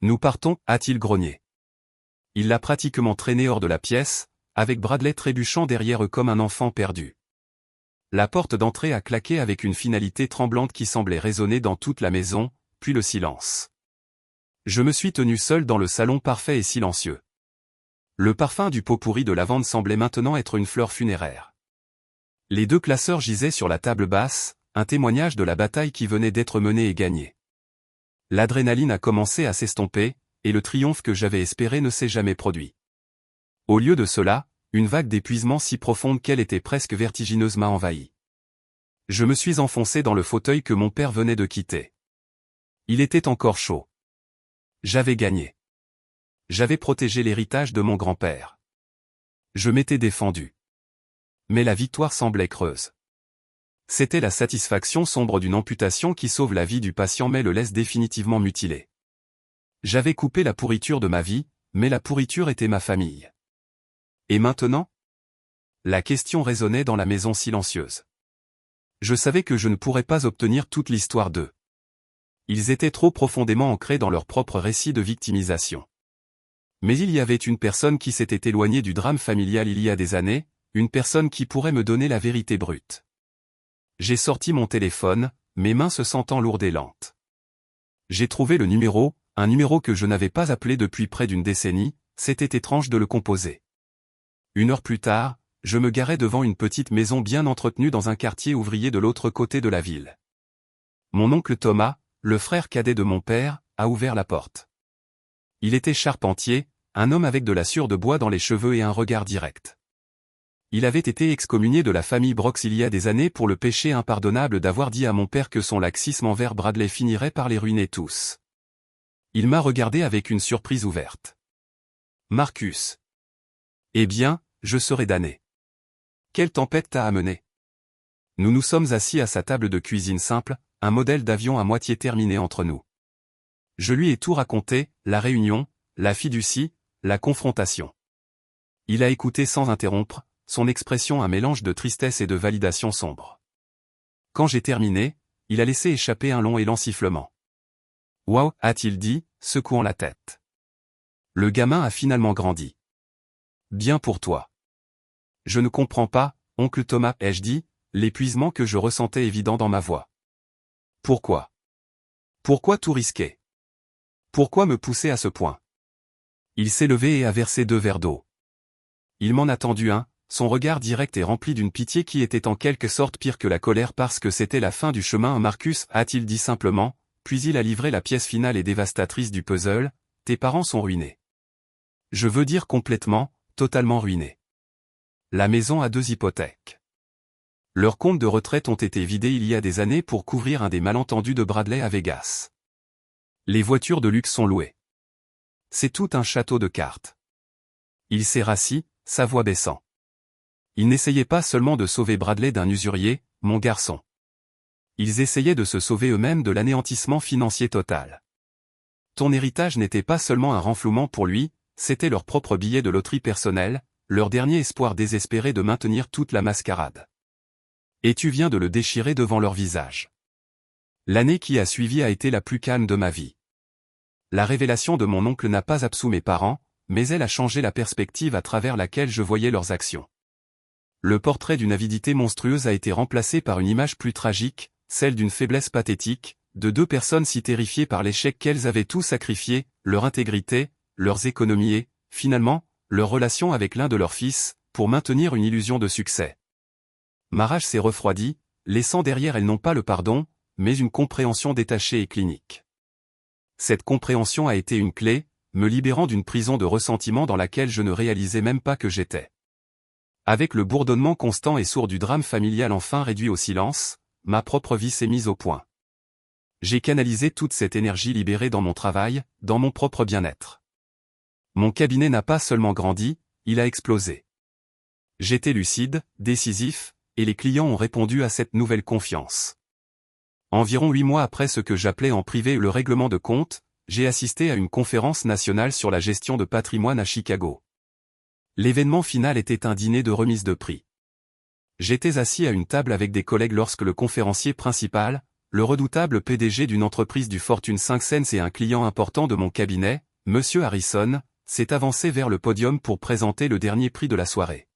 Nous partons, a-t-il grogné. Il l'a pratiquement traîné hors de la pièce, avec Bradley trébuchant derrière eux comme un enfant perdu. La porte d'entrée a claqué avec une finalité tremblante qui semblait résonner dans toute la maison, puis le silence. Je me suis tenu seul dans le salon parfait et silencieux. Le parfum du pot pourri de lavande semblait maintenant être une fleur funéraire. Les deux classeurs gisaient sur la table basse, un témoignage de la bataille qui venait d'être menée et gagnée. L'adrénaline a commencé à s'estomper, et le triomphe que j'avais espéré ne s'est jamais produit. Au lieu de cela, une vague d'épuisement si profonde qu'elle était presque vertigineuse m'a envahi. Je me suis enfoncé dans le fauteuil que mon père venait de quitter. Il était encore chaud. J'avais gagné. J'avais protégé l'héritage de mon grand-père. Je m'étais défendu. Mais la victoire semblait creuse. C'était la satisfaction sombre d'une amputation qui sauve la vie du patient mais le laisse définitivement mutilé. J'avais coupé la pourriture de ma vie, mais la pourriture était ma famille. Et maintenant? La question résonnait dans la maison silencieuse. Je savais que je ne pourrais pas obtenir toute l'histoire d'eux. Ils étaient trop profondément ancrés dans leur propre récit de victimisation. Mais il y avait une personne qui s'était éloignée du drame familial il y a des années, une personne qui pourrait me donner la vérité brute. J'ai sorti mon téléphone, mes mains se sentant lourdes et lentes. J'ai trouvé le numéro, un numéro que je n'avais pas appelé depuis près d'une décennie, c'était étrange de le composer. 1 heure plus tard, je me garais devant une petite maison bien entretenue dans un quartier ouvrier de l'autre côté de la ville. Mon oncle Thomas, le frère cadet de mon père, a ouvert la porte. Il était charpentier, un homme avec de la sueur de bois dans les cheveux et un regard direct. Il avait été excommunié de la famille Brox il y a des années pour le péché impardonnable d'avoir dit à mon père que son laxisme envers Bradley finirait par les ruiner tous. Il m'a regardé avec une surprise ouverte. Marcus. Eh bien, je serai damné. Quelle tempête t'a amené? Nous nous sommes assis à sa table de cuisine simple, un modèle d'avion à moitié terminé entre nous. Je lui ai tout raconté, la réunion, la fiducie, la confrontation. Il a écouté sans interrompre, son expression un mélange de tristesse et de validation sombre. Quand j'ai terminé, il a laissé échapper un long élan sifflement. « Waouh » a-t-il dit, secouant la tête. Le gamin a finalement grandi. Bien pour toi. Je ne comprends pas, oncle Thomas, ai-je dit, l'épuisement que je ressentais évident dans ma voix. Pourquoi? Pourquoi tout risquer? Pourquoi me pousser à ce point? Il s'est levé et a versé 2 verres d'eau. Il m'en a tendu un, son regard direct et rempli d'une pitié qui était en quelque sorte pire que la colère parce que c'était la fin du chemin. Marcus, a-t-il dit simplement, puis il a livré la pièce finale et dévastatrice du puzzle, tes parents sont ruinés. Je veux dire complètement, totalement ruinés. La maison a 2 hypothèques. Leurs comptes de retraite ont été vidés il y a des années pour couvrir un des malentendus de Bradley à Vegas. Les voitures de luxe sont louées. C'est tout un château de cartes. Il s'est rassis, sa voix baissant. Ils n'essayaient pas seulement de sauver Bradley d'un usurier, mon garçon. Ils essayaient de se sauver eux-mêmes de l'anéantissement financier total. Ton héritage n'était pas seulement un renflouement pour lui, c'était leur propre billet de loterie personnel, leur dernier espoir désespéré de maintenir toute la mascarade. Et tu viens de le déchirer devant leur visage. L'année qui a suivi a été la plus calme de ma vie. La révélation de mon oncle n'a pas absous mes parents, mais elle a changé la perspective à travers laquelle je voyais leurs actions. Le portrait d'une avidité monstrueuse a été remplacé par une image plus tragique, celle d'une faiblesse pathétique, de 2 personnes si terrifiées par l'échec qu'elles avaient tout sacrifié, leur intégrité, leurs économies et, finalement, leur relation avec l'un de leurs fils, pour maintenir une illusion de succès. Ma rage s'est refroidie, laissant derrière elle non pas le pardon, mais une compréhension détachée et clinique. Cette compréhension a été une clé, me libérant d'une prison de ressentiment dans laquelle je ne réalisais même pas que j'étais. Avec le bourdonnement constant et sourd du drame familial enfin réduit au silence, ma propre vie s'est mise au point. J'ai canalisé toute cette énergie libérée dans mon travail, dans mon propre bien-être. Mon cabinet n'a pas seulement grandi, il a explosé. J'étais lucide, décisif, et les clients ont répondu à cette nouvelle confiance. Environ 8 mois après ce que j'appelais en privé le règlement de compte, j'ai assisté à une conférence nationale sur la gestion de patrimoine à Chicago. L'événement final était un dîner de remise de prix. J'étais assis à une table avec des collègues lorsque le conférencier principal, le redoutable PDG d'une entreprise du Fortune 500 et un client important de mon cabinet, Monsieur Harrison, s'est avancé vers le podium pour présenter le dernier prix de la soirée.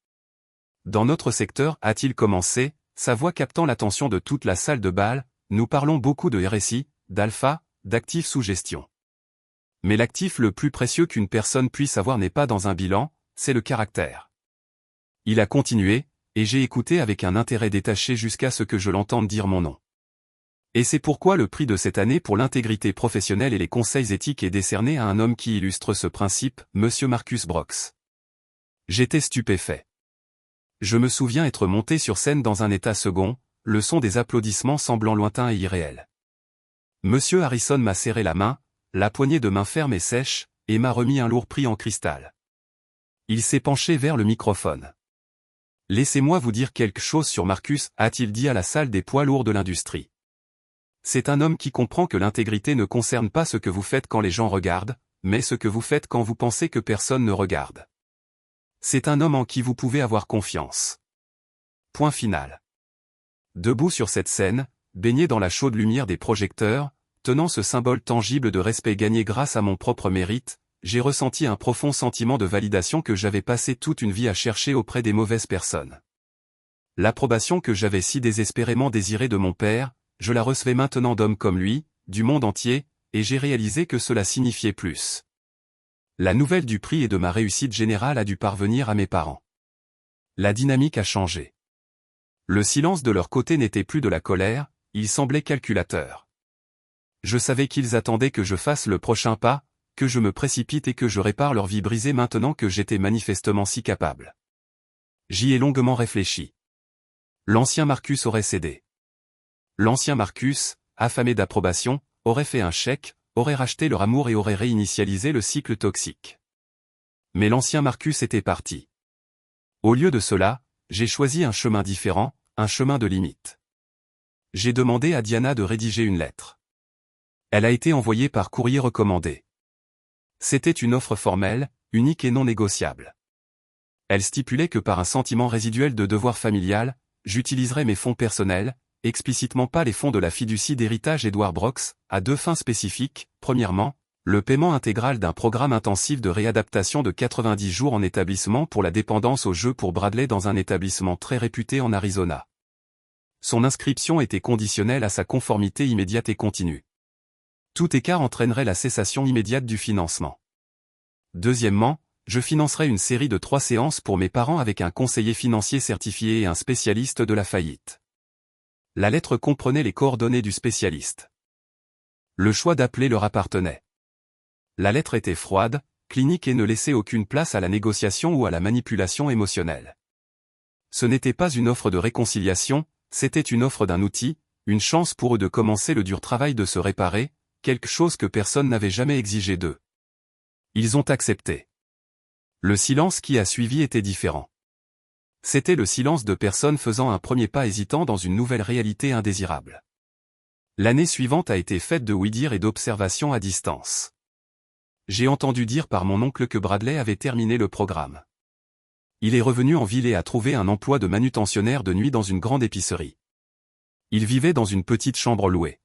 Dans notre secteur, a-t-il commencé, sa voix captant l'attention de toute la salle de bal, nous parlons beaucoup de RSI, d'alpha, d'actifs sous gestion. Mais l'actif le plus précieux qu'une personne puisse avoir n'est pas dans un bilan, c'est le caractère. Il a continué, et j'ai écouté avec un intérêt détaché jusqu'à ce que je l'entende dire mon nom. Et c'est pourquoi le prix de cette année pour l'intégrité professionnelle et les conseils éthiques est décerné à un homme qui illustre ce principe, Monsieur Marcus Brooks. J'étais stupéfait. Je me souviens être monté sur scène dans un état second, le son des applaudissements semblant lointain et irréel. Monsieur Harrison m'a serré la main, la poignée de main ferme et sèche, et m'a remis un lourd prix en cristal. Il s'est penché vers le microphone. « Laissez-moi vous dire quelque chose sur Marcus », a-t-il dit à la salle des poids lourds de l'industrie. C'est un homme qui comprend que l'intégrité ne concerne pas ce que vous faites quand les gens regardent, mais ce que vous faites quand vous pensez que personne ne regarde. C'est un homme en qui vous pouvez avoir confiance. Point final. Debout sur cette scène, baigné dans la chaude lumière des projecteurs, tenant ce symbole tangible de respect gagné grâce à mon propre mérite, j'ai ressenti un profond sentiment de validation que j'avais passé toute une vie à chercher auprès des mauvaises personnes. L'approbation que j'avais si désespérément désirée de mon père, je la recevais maintenant d'hommes comme lui, du monde entier, et j'ai réalisé que cela signifiait plus. La nouvelle du prix et de ma réussite générale a dû parvenir à mes parents. La dynamique a changé. Le silence de leur côté n'était plus de la colère, il semblait calculateur. Je savais qu'ils attendaient que je fasse le prochain pas, que je me précipite et que je répare leur vie brisée maintenant que j'étais manifestement si capable. J'y ai longuement réfléchi. L'ancien Marcus aurait cédé. L'ancien Marcus, affamé d'approbation, aurait fait un chèque, aurait racheté leur amour et aurait réinitialisé le cycle toxique. Mais l'ancien Marcus était parti. Au lieu de cela, j'ai choisi un chemin différent, un chemin de limite. J'ai demandé à Diana de rédiger une lettre. Elle a été envoyée par courrier recommandé. C'était une offre formelle, unique et non négociable. Elle stipulait que par un sentiment résiduel de devoir familial, j'utiliserais mes fonds personnels, explicitement pas les fonds de la fiducie d'héritage Edward Brooks, à deux fins spécifiques. Premièrement, le paiement intégral d'un programme intensif de réadaptation de 90 jours en établissement pour la dépendance au jeu pour Bradley dans un établissement très réputé en Arizona. Son inscription était conditionnelle à sa conformité immédiate et continue. Tout écart entraînerait la cessation immédiate du financement. Deuxièmement, je financerai une série de 3 séances pour mes parents avec un conseiller financier certifié et un spécialiste de la faillite. La lettre comprenait les coordonnées du spécialiste. Le choix d'appeler leur appartenait. La lettre était froide, clinique et ne laissait aucune place à la négociation ou à la manipulation émotionnelle. Ce n'était pas une offre de réconciliation, c'était une offre d'un outil, une chance pour eux de commencer le dur travail de se réparer, quelque chose que personne n'avait jamais exigé d'eux. Ils ont accepté. Le silence qui a suivi était différent. C'était le silence de personnes faisant un premier pas hésitant dans une nouvelle réalité indésirable. L'année suivante a été faite de oui-dire et d'observations à distance. J'ai entendu dire par mon oncle que Bradley avait terminé le programme. Il est revenu en ville et a trouvé un emploi de manutentionnaire de nuit dans une grande épicerie. Il vivait dans une petite chambre louée.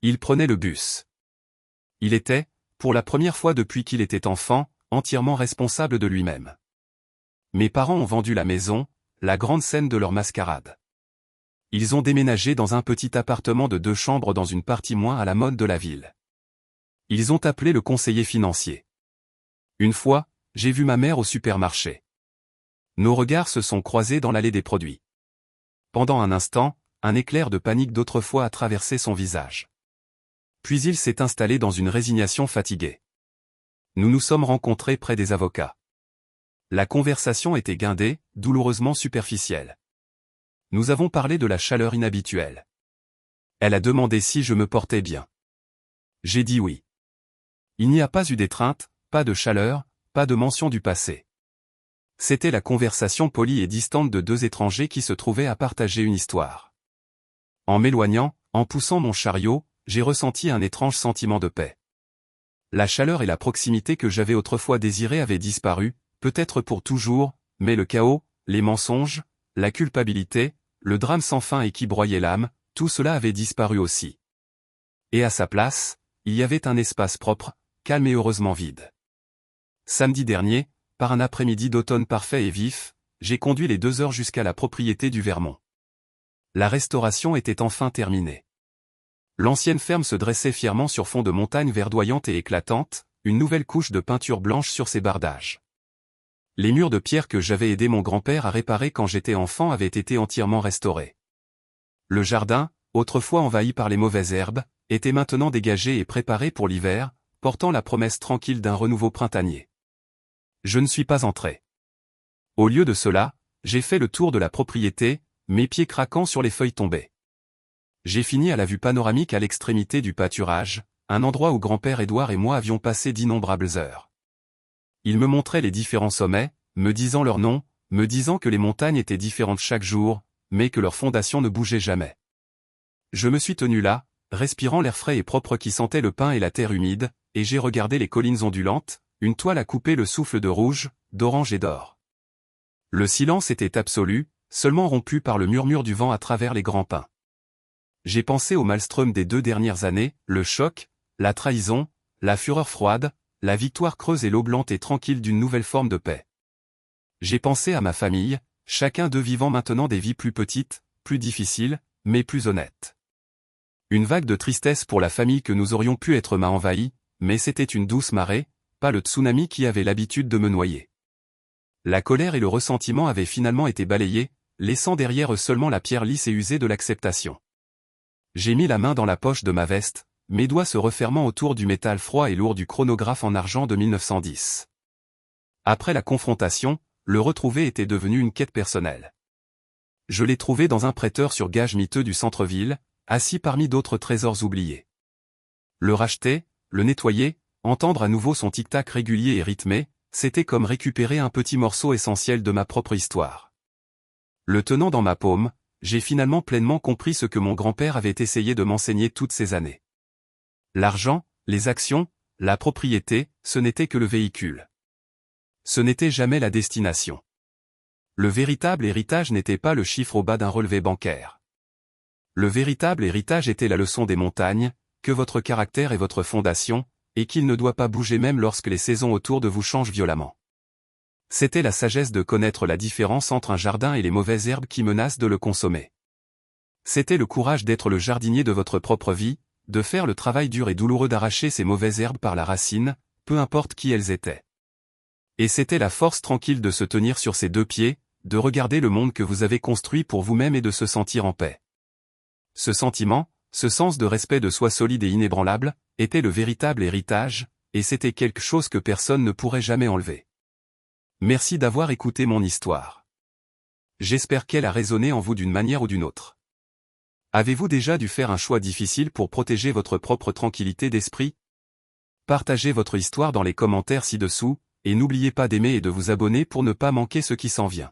Il prenait le bus. Il était, pour la première fois depuis qu'il était enfant, entièrement responsable de lui-même. Mes parents ont vendu la maison, la grande scène de leur mascarade. Ils ont déménagé dans un petit appartement de 2 chambres dans une partie moins à la mode de la ville. Ils ont appelé le conseiller financier. Une fois, j'ai vu ma mère au supermarché. Nos regards se sont croisés dans l'allée des produits. Pendant un instant, un éclair de panique d'autrefois a traversé son visage. Puis il s'est installé dans une résignation fatiguée. Nous nous sommes rencontrés près des avocats. La conversation était guindée, douloureusement superficielle. Nous avons parlé de la chaleur inhabituelle. Elle a demandé si je me portais bien. J'ai dit oui. Il n'y a pas eu d'étreinte, pas de chaleur, pas de mention du passé. C'était la conversation polie et distante de 2 étrangers qui se trouvaient à partager une histoire. En m'éloignant, en poussant mon chariot, j'ai ressenti un étrange sentiment de paix. La chaleur et la proximité que j'avais autrefois désirées avaient disparu, peut-être pour toujours, mais le chaos, les mensonges, la culpabilité, le drame sans fin et qui broyait l'âme, tout cela avait disparu aussi. Et à sa place, il y avait un espace propre, calme et heureusement vide. Samedi dernier, par un après-midi d'automne parfait et vif, j'ai conduit les 2 heures jusqu'à la propriété du Vermont. La restauration était enfin terminée. L'ancienne ferme se dressait fièrement sur fond de montagnes verdoyantes et éclatantes, une nouvelle couche de peinture blanche sur ses bardages. Les murs de pierre que j'avais aidé mon grand-père à réparer quand j'étais enfant avaient été entièrement restaurés. Le jardin, autrefois envahi par les mauvaises herbes, était maintenant dégagé et préparé pour l'hiver, portant la promesse tranquille d'un renouveau printanier. Je ne suis pas entré. Au lieu de cela, j'ai fait le tour de la propriété, mes pieds craquant sur les feuilles tombées. J'ai fini à la vue panoramique à l'extrémité du pâturage, un endroit où grand-père Édouard et moi avions passé d'innombrables heures. Il me montrait les différents sommets, me disant leurs noms, me disant que les montagnes étaient différentes chaque jour, mais que leur fondation ne bougeait jamais. Je me suis tenu là, respirant l'air frais et propre qui sentait le pin et la terre humide, et j'ai regardé les collines ondulantes, une toile à couper le souffle de rouge, d'orange et d'or. Le silence était absolu, seulement rompu par le murmure du vent à travers les grands pins. J'ai pensé au maelstrom des 2 dernières années, le choc, la trahison, la fureur froide, la victoire creuse et l'eau blanche et tranquille d'une nouvelle forme de paix. J'ai pensé à ma famille, chacun d'eux vivant maintenant des vies plus petites, plus difficiles, mais plus honnêtes. Une vague de tristesse pour la famille que nous aurions pu être m'a envahi, mais c'était une douce marée, pas le tsunami qui avait l'habitude de me noyer. La colère et le ressentiment avaient finalement été balayés, laissant derrière eux seulement la pierre lisse et usée de l'acceptation. J'ai mis la main dans la poche de ma veste, mes doigts se refermant autour du métal froid et lourd du chronographe en argent de 1910. Après la confrontation, le retrouver était devenu une quête personnelle. Je l'ai trouvé dans un prêteur sur gage miteux du centre-ville, assis parmi d'autres trésors oubliés. Le racheter, le nettoyer, entendre à nouveau son tic-tac régulier et rythmé, c'était comme récupérer un petit morceau essentiel de ma propre histoire. Le tenant dans ma paume, j'ai finalement pleinement compris ce que mon grand-père avait essayé de m'enseigner toutes ces années. L'argent, les actions, la propriété, ce n'était que le véhicule. Ce n'était jamais la destination. Le véritable héritage n'était pas le chiffre au bas d'un relevé bancaire. Le véritable héritage était la leçon des montagnes, que votre caractère est votre fondation, et qu'il ne doit pas bouger même lorsque les saisons autour de vous changent violemment. C'était la sagesse de connaître la différence entre un jardin et les mauvaises herbes qui menacent de le consommer. C'était le courage d'être le jardinier de votre propre vie, de faire le travail dur et douloureux d'arracher ces mauvaises herbes par la racine, peu importe qui elles étaient. Et c'était la force tranquille de se tenir sur ses 2 pieds, de regarder le monde que vous avez construit pour vous-même et de se sentir en paix. Ce sentiment, ce sens de respect de soi solide et inébranlable, était le véritable héritage, et c'était quelque chose que personne ne pourrait jamais enlever. Merci d'avoir écouté mon histoire. J'espère qu'elle a résonné en vous d'une manière ou d'une autre. Avez-vous déjà dû faire un choix difficile pour protéger votre propre tranquillité d'esprit? Partagez votre histoire dans les commentaires ci-dessous, et n'oubliez pas d'aimer et de vous abonner pour ne pas manquer ce qui s'en vient.